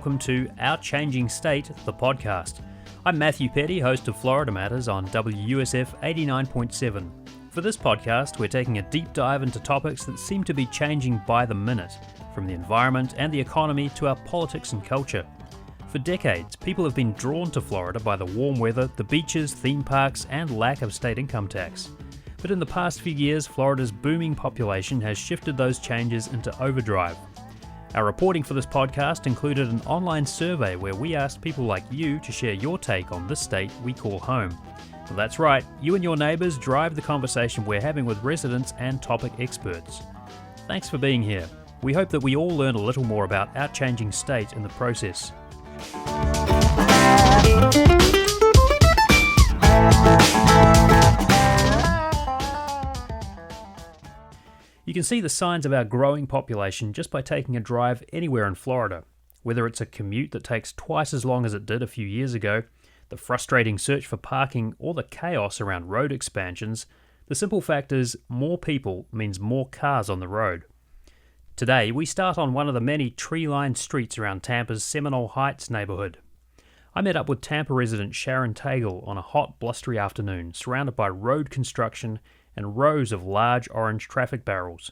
welcome to Our Changing State, the podcast. I'm Matthew Petty, host of Florida Matters on WUSF 89.7. For this podcast, we're taking a deep dive into topics that seem to be changing by the minute, from the environment and the economy to our politics and culture. For decades, people have been drawn to Florida by the warm weather, the beaches, theme parks, and lack of state income tax. But in the past few years, Florida's booming population has shifted those changes into overdrive. Our reporting for this podcast included an online survey where we asked people like you to share your take on this state we call home. Well, that's right, you and your neighbours drive the conversation we're having with residents and topic experts. Thanks for being here. We hope that we all learn a little more about our changing state in the process. You can see the signs of our growing population just by taking a drive anywhere in Florida. Whether it's a commute that takes twice as long as it did a few years ago, the frustrating search for parking, or the chaos around road expansions, the simple fact is more people means more cars on the road. Today, we start on one of the many tree-lined streets around Tampa's Seminole Heights neighborhood. I met up with Tampa resident Sharon Tagle on a hot, blustery afternoon, surrounded by road construction and rows of large orange traffic barrels.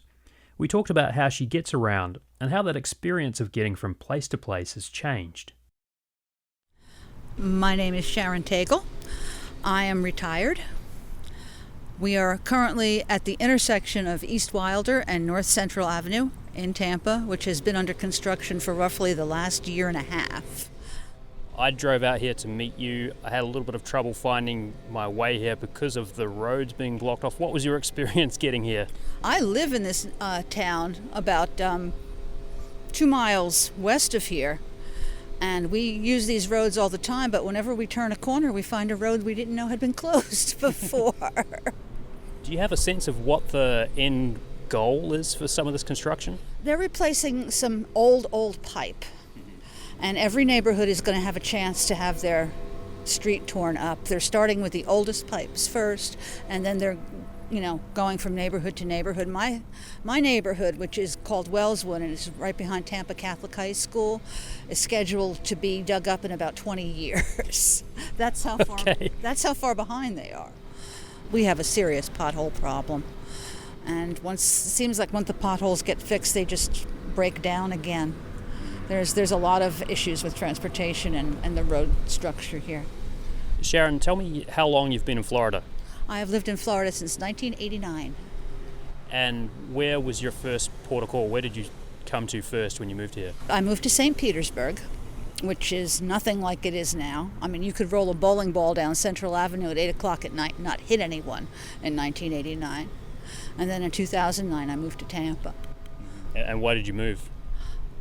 We talked about how she gets around and how that experience of getting from place to place has changed. My name is Sharon Tagle. I am retired. We are currently at the intersection of East Wilder and North Central Avenue in Tampa, which has been under construction for roughly the last year and a half. I drove out here to meet you. I had a little bit of trouble finding my way here because of the roads being blocked off. What was your experience getting here? I live in this town about 2 miles west of here, and we use these roads all the time, but whenever we turn a corner, we find a road we didn't know had been closed before. Do you have a sense of what the end goal is for some of this construction? They're replacing some old pipe. And every neighborhood is going to have a chance to have their street torn up. They're starting with the oldest pipes first, and then they're, going from neighborhood to neighborhood. My neighborhood, which is called Wellswood, and it's right behind Tampa Catholic High School, is scheduled to be dug up in about 20 years. That's how far behind they are. We have a serious pothole problem, and it seems like once the potholes get fixed, they just break down again. There's a lot of issues with transportation and the road structure here. Sharon, tell me how long you've been in Florida. I have lived in Florida since 1989. And where was your first port of call? Where did you come to first when you moved here? I moved to St. Petersburg, which is nothing like it is now. I mean, you could roll a bowling ball down Central Avenue at 8 o'clock at night and not hit anyone in 1989. And then in 2009, I moved to Tampa. And why did you move?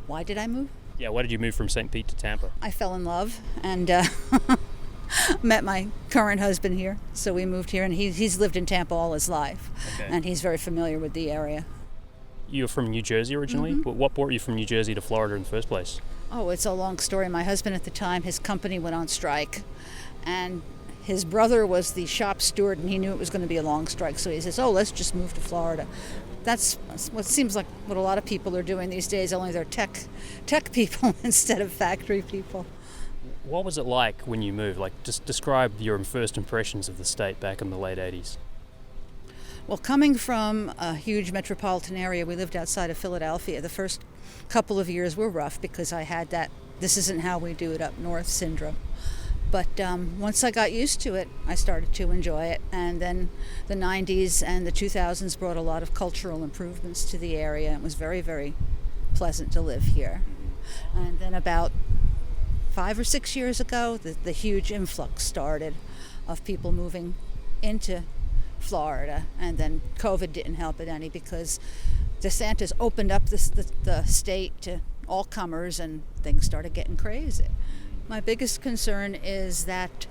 Why did I move? Yeah, why did you move from St. Pete to Tampa? I fell in love and met my current husband here. So we moved here, and he's lived in Tampa all his life. Okay. And he's very familiar with the area. You're from New Jersey originally? Mm-hmm. What brought you from New Jersey to Florida in the first place? Oh, it's a long story. My husband at the time, his company went on strike, and his brother was the shop steward, and he knew it was going to be a long strike. So he says, let's just move to Florida. That's what seems like what a lot of people are doing these days, only they're tech people instead of factory people. What was it like when you moved? Just describe your first impressions of the state back in the late 80s. Well, coming from a huge metropolitan area, we lived outside of Philadelphia. The first couple of years were rough because I had that this isn't how we do it up north syndrome. But once I got used to it, I started to enjoy it. And then the 90s and the 2000s brought a lot of cultural improvements to the area. It was very, very pleasant to live here. And then about 5 or 6 years ago, the huge influx started of people moving into Florida. And then COVID didn't help it any because DeSantis opened up the state to all comers, and things started getting crazy. My biggest concern is that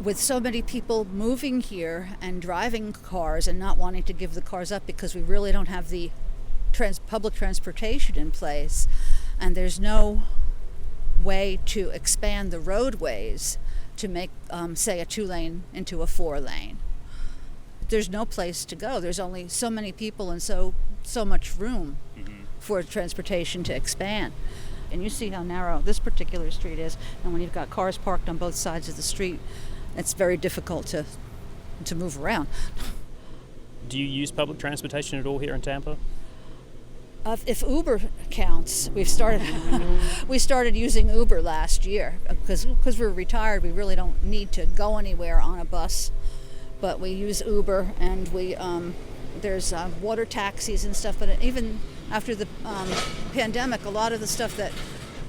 with so many people moving here and driving cars and not wanting to give the cars up because we really don't have the public transportation in place, and there's no way to expand the roadways to make, say, a 2-lane into a 4-lane. There's no place to go. There's only so many people and so much room for transportation to expand. And you see how narrow this particular street is. And when you've got cars parked on both sides of the street, it's very difficult to move around. Do you use public transportation at all here in Tampa? If Uber counts, we started using Uber last year because we're retired. We really don't need to go anywhere on a bus, but we use Uber, and there's water taxis and stuff. But even after the pandemic, a lot of the stuff that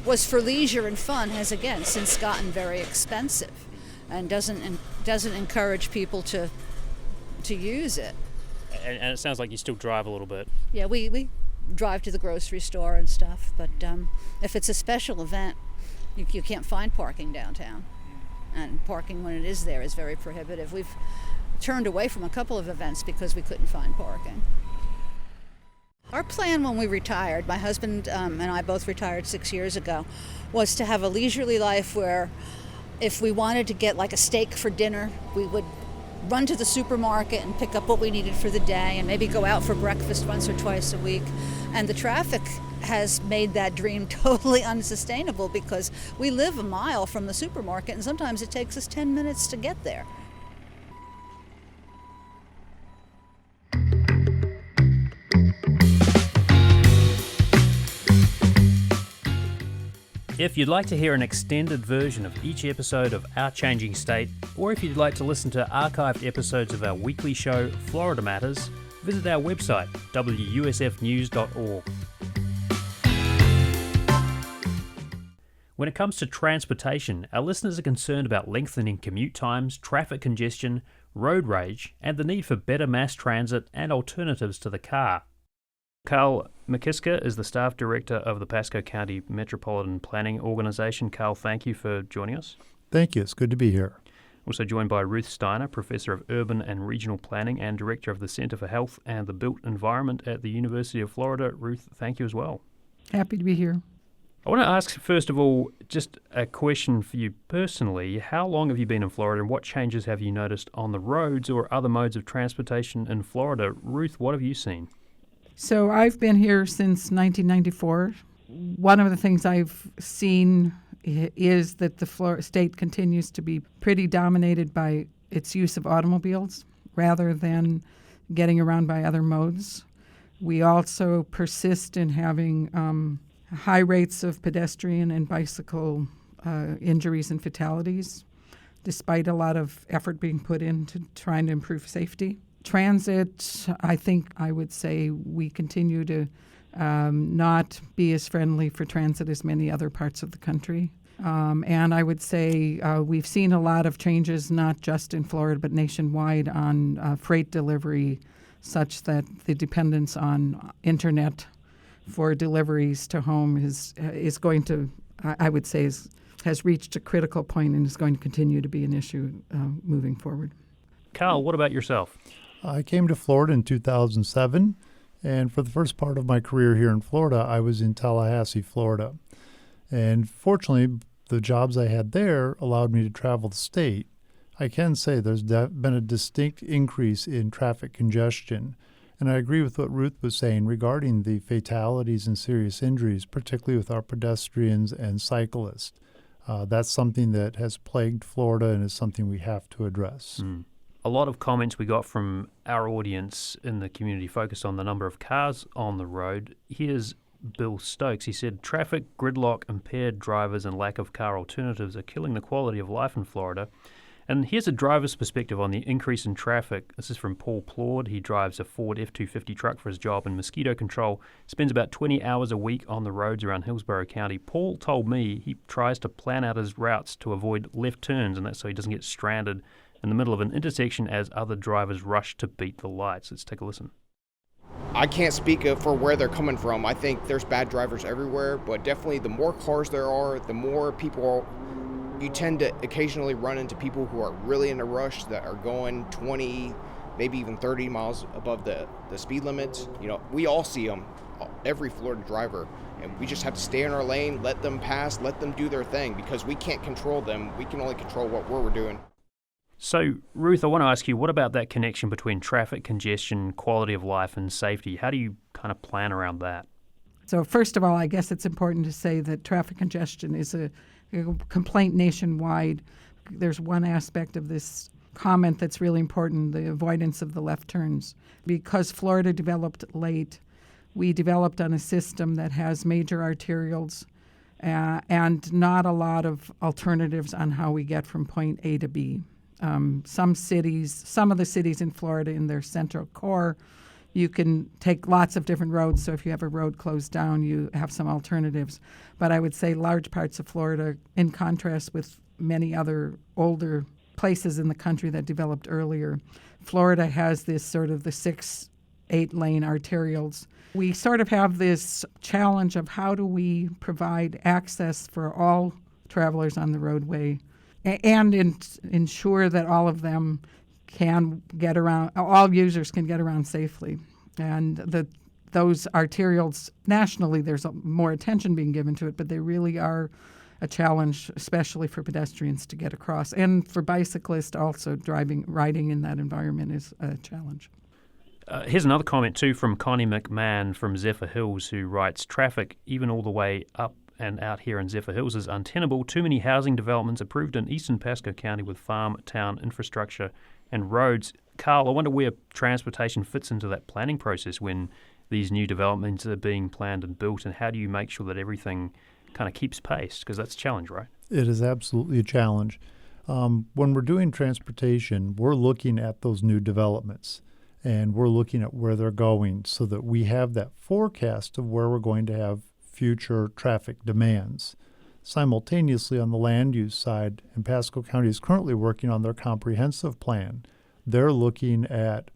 was for leisure and fun has again since gotten very expensive, and doesn't encourage people to use it. And it sounds like you still drive a little bit. Yeah, we drive to the grocery store and stuff, but if it's a special event, you can't find parking downtown, and parking when it is there is very prohibitive. We've turned away from a couple of events because we couldn't find parking. Our plan when we retired, my husband and I both retired 6 years ago, was to have a leisurely life where if we wanted to get like a steak for dinner, we would run to the supermarket and pick up what we needed for the day and maybe go out for breakfast once or twice a week. And the traffic has made that dream totally unsustainable because we live a mile from the supermarket and sometimes it takes us 10 minutes to get there. If you'd like to hear an extended version of each episode of Our Changing State, or if you'd like to listen to archived episodes of our weekly show, Florida Matters, visit our website, wusfnews.org. When it comes to transportation, our listeners are concerned about lengthening commute times, traffic congestion, road rage, and the need for better mass transit and alternatives to the car. Carl McKiska is the Staff Director of the Pasco County Metropolitan Planning Organization. Carl, thank you for joining us. Thank you. It's good to be here. Also joined by Ruth Steiner, Professor of Urban and Regional Planning and Director of the Center for Health and the Built Environment at the University of Florida. Ruth, thank you as well. Happy to be here. I want to ask, first of all, just a question for you personally. How long have you been in Florida and what changes have you noticed on the roads or other modes of transportation in Florida? Ruth, what have you seen? So I've been here since 1994. One of the things I've seen is that the Florida state continues to be pretty dominated by its use of automobiles rather than getting around by other modes. We also persist in having high rates of pedestrian and bicycle injuries and fatalities, despite a lot of effort being put into trying to improve safety. Transit, I would say we continue to not be as friendly for transit as many other parts of the country. And I would say we've seen a lot of changes, not just in Florida, but nationwide on freight delivery, such that the dependence on internet for deliveries to home is going to, I would say, has reached a critical point and is going to continue to be an issue moving forward. Carl, what about yourself? I came to Florida in 2007, and for the first part of my career here in Florida, I was in Tallahassee, Florida. And fortunately, the jobs I had there allowed me to travel the state. I can say there's been a distinct increase in traffic congestion. And I agree with what Ruth was saying regarding the fatalities and serious injuries, particularly with our pedestrians and cyclists. That's something that has plagued Florida and is something we have to address. A lot of comments we got from our audience in the community focused on the number of cars on the road. Here's Bill Stokes. He said, traffic, gridlock, impaired drivers and lack of car alternatives are killing the quality of life in Florida. And here's a driver's perspective on the increase in traffic. This is from Paul Plaud. He drives a Ford F-250 truck for his job in mosquito control, spends about 20 hours a week on the roads around Hillsborough County. Paul told me he tries to plan out his routes to avoid left turns, and that's so he doesn't get stranded in the middle of an intersection as other drivers rush to beat the lights. Let's take a listen. I can't speak for where they're coming from. I think there's bad drivers everywhere, but definitely the more cars there are, the more people you tend to occasionally run into people who are really in a rush that are going 20, maybe even 30 miles above the speed limit. You know, we all see them, every Florida driver, and we just have to stay in our lane, let them pass, let them do their thing, because we can't control them. We can only control what we're doing. So, Ruth, I want to ask you, what about that connection between traffic congestion, quality of life, and safety? How do you kind of plan around that? So first of all, I guess it's important to say that traffic congestion is a complaint nationwide. There's one aspect of this comment that's really important, the avoidance of the left turns. Because Florida developed late, we developed on a system that has major arterials and not a lot of alternatives on how we get from point A to B. Some of the cities in Florida in their central core, you can take lots of different roads. So if you have a road closed down, you have some alternatives. But I would say large parts of Florida, in contrast with many other older places in the country that developed earlier, Florida has this sort of the 6-8 lane arterials. We sort of have this challenge of how do we provide access for all travelers on the roadway and ensure that all of them can get around, all users can get around safely. And those arterials, nationally, there's more attention being given to it, but they really are a challenge, especially for pedestrians to get across. And for bicyclists also, riding in that environment is a challenge. Here's another comment too from Connie McMahon from Zephyr Hills, who writes, traffic, even all the way up and out here in Zephyr Hills, is untenable. Too many housing developments approved in eastern Pasco County with farm, town infrastructure and roads. Carl, I wonder where transportation fits into that planning process when these new developments are being planned and built, and how do you make sure that everything kind of keeps pace? Because that's a challenge, right? It is absolutely a challenge. When we're doing transportation, we're looking at those new developments and we're looking at where they're going so that we have that forecast of where we're going to have future traffic demands. Simultaneously, on the land use side, and Pasco County is currently working on their comprehensive plan, they're looking at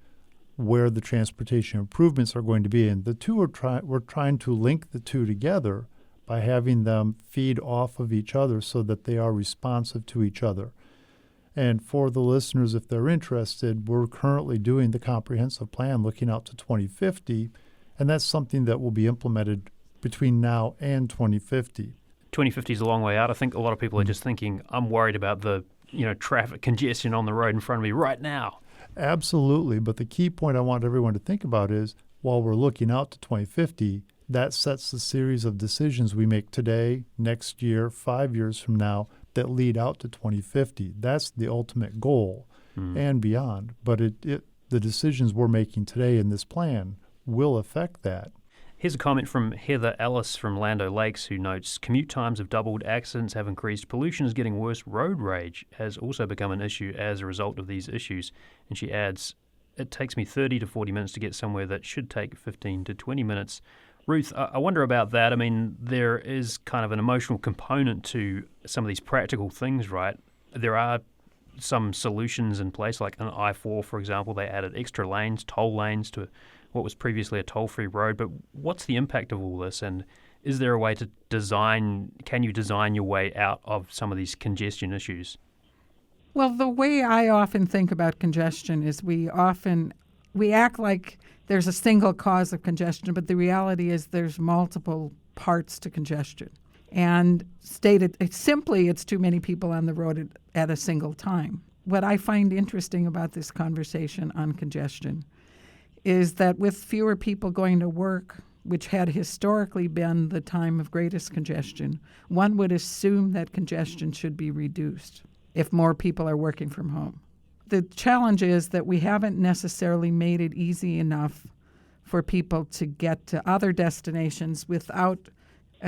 where the transportation improvements are going to be. And the two we're trying to link the two together by having them feed off of each other so that they are responsive to each other. And for the listeners, if they're interested, we're currently doing the comprehensive plan looking out to 2050, and that's something that will be implemented between now and 2050. 2050 is a long way out. I think a lot of people are just thinking, I'm worried about the traffic congestion on the road in front of me right now. Absolutely, but the key point I want everyone to think about is while we're looking out to 2050, that sets the series of decisions we make today, next year, 5 years from now, that lead out to 2050. That's the ultimate goal and beyond. But the decisions we're making today in this plan will affect that. Here's a comment from Heather Ellis from Land O'Lakes, who notes, commute times have doubled, accidents have increased, pollution is getting worse, road rage has also become an issue as a result of these issues. And she adds, it takes me 30 to 40 minutes to get somewhere that should take 15 to 20 minutes. Ruth, I wonder about that. I mean, there is kind of an emotional component to some of these practical things, right? There are some solutions in place, like an I-4, for example. They added extra lanes, toll lanes to what was previously a toll-free road. But what's the impact of all this? And is there a way to can you design your way out of some of these congestion issues? Well, the way I often think about congestion is we act like there's a single cause of congestion, but the reality is there's multiple parts to congestion. And stated simply, it's too many people on the road at a single time. What I find interesting about this conversation on congestion is that with fewer people going to work, which had historically been the time of greatest congestion, one would assume that congestion should be reduced if more people are working from home. The challenge is that we haven't necessarily made it easy enough for people to get to other destinations without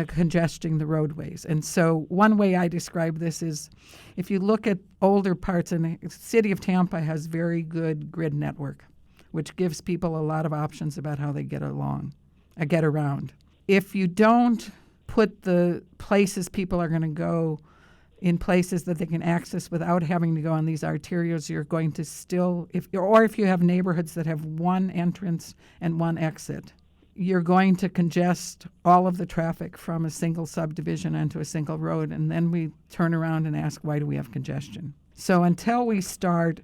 congesting the roadways. And so one way I describe this is if you look at older parts, and the city of Tampa has very good grid network, which gives people a lot of options about how they get around. If you don't put the places people are going to go in places that they can access without having to go on these arterials, you're going to still, if you have neighborhoods that have one entrance and one exit, you're going to congest all of the traffic from a single subdivision onto a single road, and then we turn around and ask, why do we have congestion? So until we start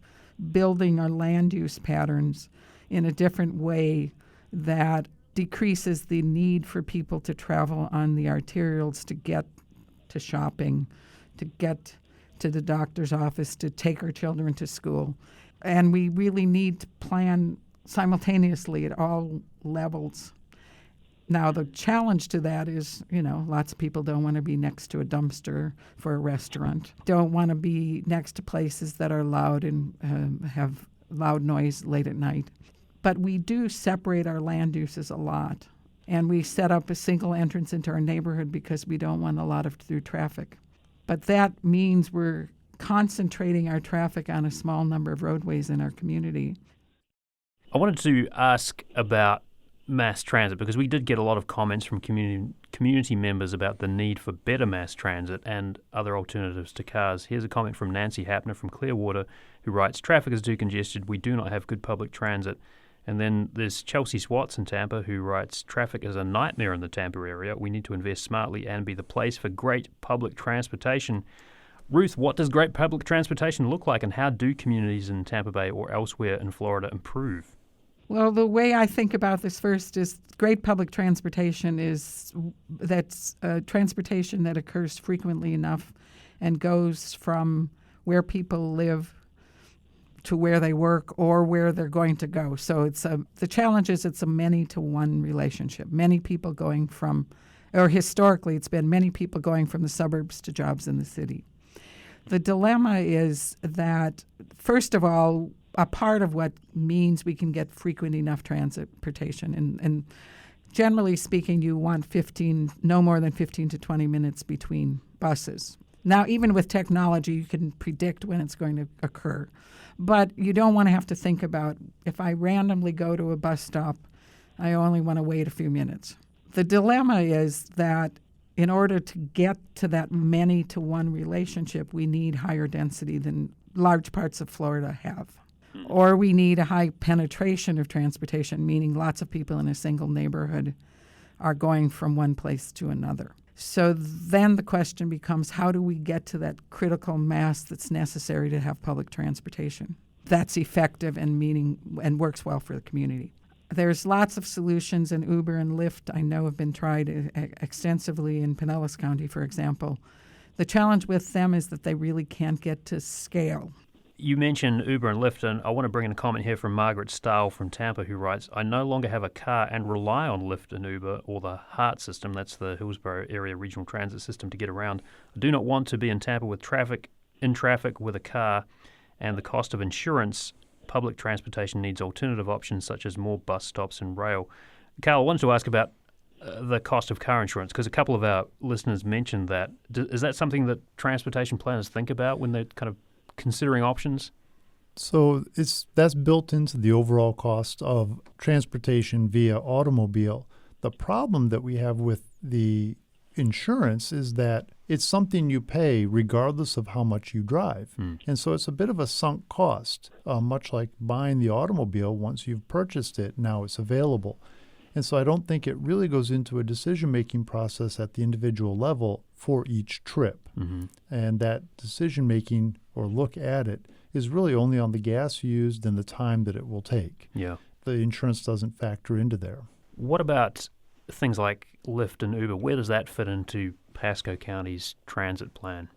building our land use patterns in a different way that decreases the need for people to travel on the arterials to get to shopping, to get to the doctor's office, to take our children to school. And we really need to plan simultaneously at all levels. Now, the challenge to that is, lots of people don't want to be next to a dumpster for a restaurant, don't want to be next to places that are loud and have loud noise late at night. But we do separate our land uses a lot, and we set up a single entrance into our neighborhood because we don't want a lot of through traffic. But that means we're concentrating our traffic on a small number of roadways in our community. I wanted to ask about mass transit because we did get a lot of comments from community members about the need for better mass transit and other alternatives to cars. Here's a comment from Nancy Hapner from Clearwater, who writes, "Traffic is too congested. We do not have good public transit." And then there's Chelsea Swats in Tampa, who writes, "Traffic is a nightmare in the Tampa area. We need to invest smartly and be the place for great public transportation." Ruth, what does great public transportation look like, and how do communities in Tampa Bay or elsewhere in Florida improve? Well, the way I think about this first is great public transportation is transportation that occurs frequently enough and goes from where people live to where they work or where they're going to go. So the challenge is it's a many-to-one relationship. Many people going from, or historically it's been many people going from the suburbs to jobs in the city. The dilemma is that, first of all, a part of what means we can get frequent enough transportation, and generally speaking, you want no more than 15 to 20 minutes between buses. Now, even with technology, you can predict when it's going to occur. But you don't want to have to think about, if I randomly go to a bus stop, I only want to wait a few minutes. The dilemma is that in order to get to that many-to-one relationship, we need higher density than large parts of Florida have. Or we need a high penetration of transportation, meaning lots of people in a single neighborhood are going from one place to another. So then the question becomes, how do we get to that critical mass that's necessary to have public transportation that's effective and works well for the community? There's lots of solutions, and Uber and Lyft, I know, have been tried extensively in Pinellas County, for example. The challenge with them is that they really can't get to scale. You mentioned Uber and Lyft, and I want to bring in a comment here from Margaret Stahl from Tampa, who writes, "I no longer have a car and rely on Lyft and Uber or the HART system," that's the Hillsborough Area Regional Transit System, to get around. "I do not want to be in Tampa with traffic with a car and the cost of insurance. Public transportation needs alternative options such as more bus stops and rail." Carl, I wanted to ask about the cost of car insurance, because a couple of our listeners mentioned that. Is that something that transportation planners think about when they're kind of considering options? So that's built into the overall cost of transportation via automobile. The problem that we have with the insurance is that it's something you pay regardless of how much you drive. And so it's a bit of a sunk cost, much like buying the automobile. Once you've purchased it, now it's available. And so I don't think it really goes into a decision-making process at the individual level for each trip. And that decision-making or look at it is really only on the gas used and the time that it will take. Yeah. The insurance doesn't factor into there. What about things like Lyft and Uber? Where does that fit into Pasco County's transit plan?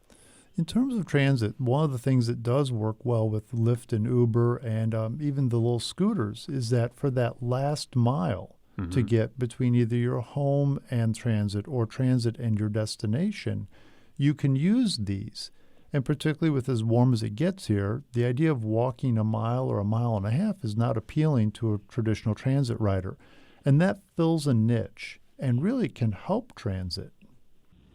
In terms of transit, one of the things that does work well with Lyft and Uber and even the little scooters is that for that last mile to get between either your home and transit or transit and your destination, you can use these. And particularly with as warm as it gets here, the idea of walking a mile or a mile and a half is not appealing to a traditional transit rider. And that fills a niche and really can help transit.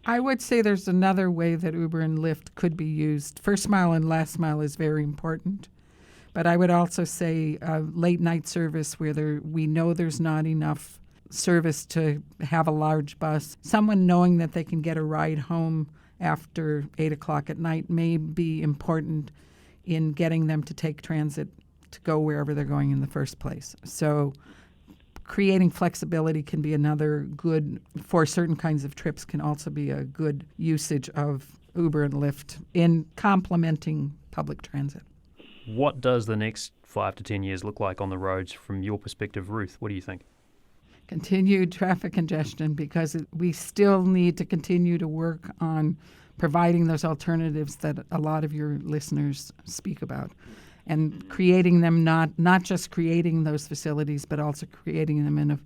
I would say there's another way that Uber and Lyft could be used. First mile and last mile is very important. But I would also say late night service where we know there's not enough service to have a large bus. Someone knowing that they can get a ride home after 8 o'clock at night may be important in getting them to take transit to go wherever they're going in the first place. So creating flexibility can be another good, for certain kinds of trips, can also be a good usage of Uber and Lyft in complementing public transit. What does the next 5 to 10 years look like on the roads from your perspective, Ruth? What do you think? Continued traffic congestion, because we still need to continue to work on providing those alternatives that a lot of your listeners speak about. and creating them, not just creating those facilities, but also creating them in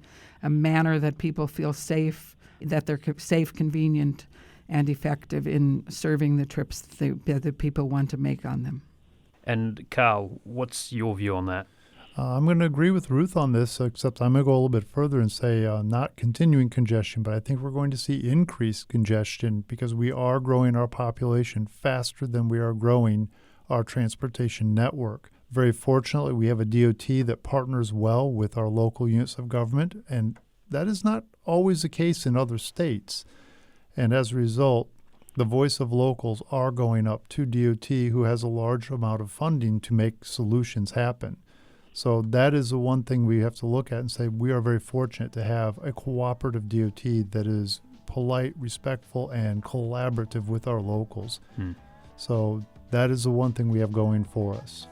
a manner that people feel safe, that they're safe, convenient, and effective in serving the trips that people want to make on them. And Carl, what's your view on that? I'm going to agree with Ruth on this, except I'm going to go a little bit further and say not continuing congestion, but I think we're going to see increased congestion because we are growing our population faster than we are growing our transportation network. Very fortunately, we have a DOT that partners well with our local units of government, and that is not always the case in other states. And as a result, the voice of locals are going up to DOT, who has a large amount of funding to make solutions happen. So that is the one thing we have to look at and say we are very fortunate to have a cooperative DOT that is polite, respectful, and collaborative with our locals. So that is the one thing we have going for us.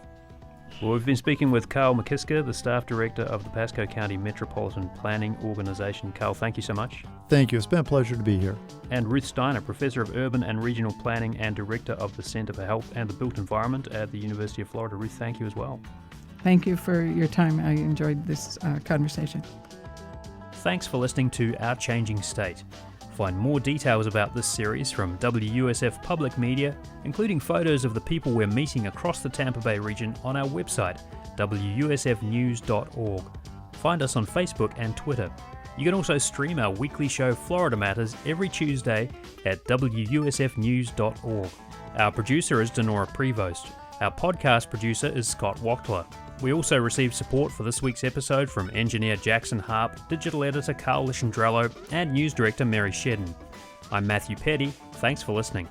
Well, we've been speaking with Carl McKisker, the Staff Director of the Pasco County Metropolitan Planning Organisation. Carl, thank you so much. Thank you. It's been a pleasure to be here. And Ruth Steiner, Professor of Urban and Regional Planning and Director of the Centre for Health and the Built Environment at the University of Florida. Ruth, thank you as well. Thank you for your time. I enjoyed this conversation. Thanks for listening to Our Changing State. Find more details about this series from WUSF Public Media, including photos of the people we're meeting across the Tampa Bay region on our website, WUSFnews.org. Find us on Facebook and Twitter. You can also stream our weekly show Florida Matters every Tuesday at WUSFnews.org. Our producer is Denora Prevost. Our podcast producer is Scott Wachtler. We also received support for this week's episode from engineer Jackson Harp, digital editor Carl Lischendrello, and news director Mary Shedden. I'm Matthew Petty. Thanks for listening.